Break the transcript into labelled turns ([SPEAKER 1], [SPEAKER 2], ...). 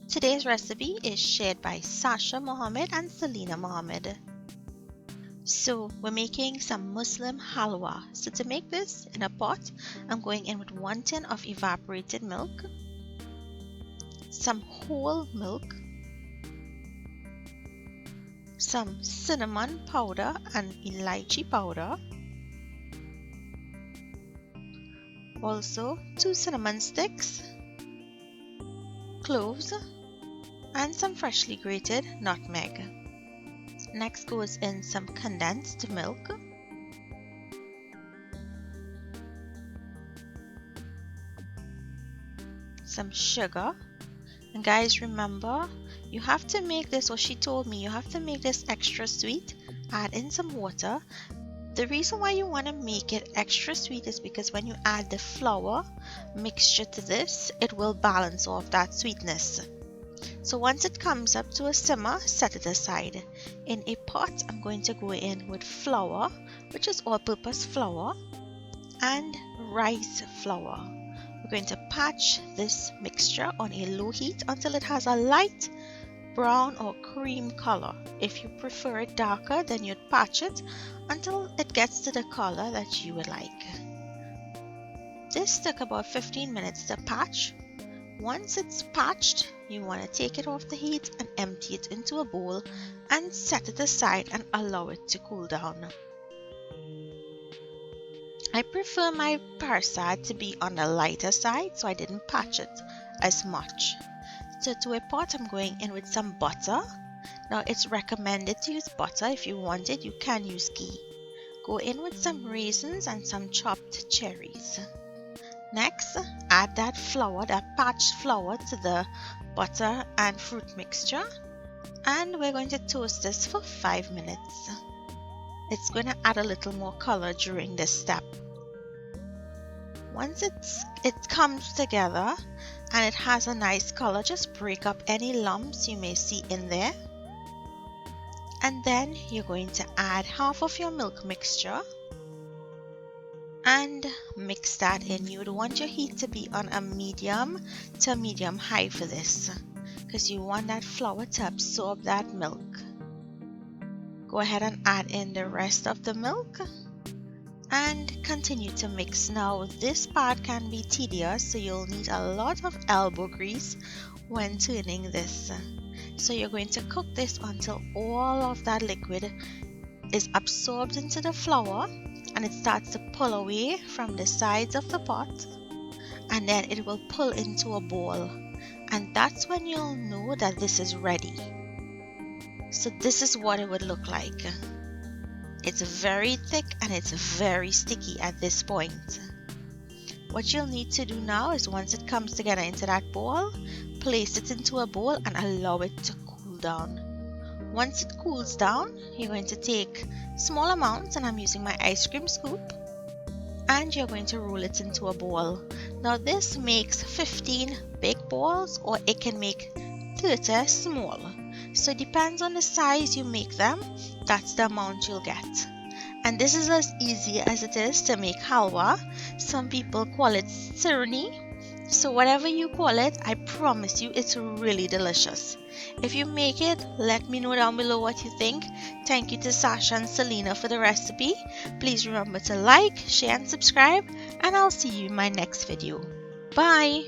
[SPEAKER 1] Today's recipe is shared by Sasha Mohammed and Selena Mohammed. So we're making some Muslim halwa. So to make this in a pot, I'm going in with 1 tin of evaporated milk, some whole milk, some cinnamon powder and elychee powder, also 2 cinnamon sticks, cloves, and some freshly grated nutmeg. Next goes in some condensed milk, some sugar, and guys, remember, you have to make this, what she told me, you have to make this extra sweet. Add in some water. The reason why you want to make it extra sweet is because when you add the flour mixture to this, it will balance off that sweetness. So once it comes up to a simmer, set it aside. In a pot, I'm going to go in with flour, which is all-purpose flour, and rice flour. We're going to patch this mixture on a low heat until it has a light brown or cream color. If you prefer it darker, then you'd patch it until it gets to the color that you would like. This took about 15 minutes to patch. Once it's patched, you want to take it off the heat and empty it into a bowl and set it aside and allow it to cool down. I prefer my parsad to be on the lighter side, so I didn't patch it as much. So to a pot, I'm going in with some butter. Now it's recommended to use butter. If you want it, you can use ghee. Go in with some raisins and some chopped cherries. Next, add that flour, that patched flour, to the butter and fruit mixture, and we're going to toast this for 5 minutes. It's going to add a little more color during this step. Once it comes together and it has a nice color, just break up any lumps you may see in there. And then you're going to add half of your milk mixture and mix that in. You would want your heat to be on a medium to medium high for this, because you want that flour to absorb that milk. Go ahead and add in the rest of the milk and continue to mix. Now this part can be tedious, so you'll need a lot of elbow grease when turning this. So you're going to cook this until all of that liquid is absorbed into the flour and it starts to pull away from the sides of the pot, and then it will pull into a ball, and that's when you'll know that this is ready. So this is what it would look like. It's very thick and it's very sticky at this point. What you'll need to do now is, once it comes together into that ball, place it into a bowl and allow it to cool down. Once it cools down, you're going to take small amounts, and I'm using my ice cream scoop, and you're going to roll it into a ball. Now this makes 15 big balls, or it can make 30 small. So it depends on the size you make them, that's the amount you'll get. And this is as easy as it is to make halwa. Some people call it Sirnee. So whatever you call it, I promise you it's really delicious. If you make it, let me know down below what you think. Thank you to Sasha and Selena for the recipe. Please remember to like, share and subscribe, and I'll see you in my next video. Bye!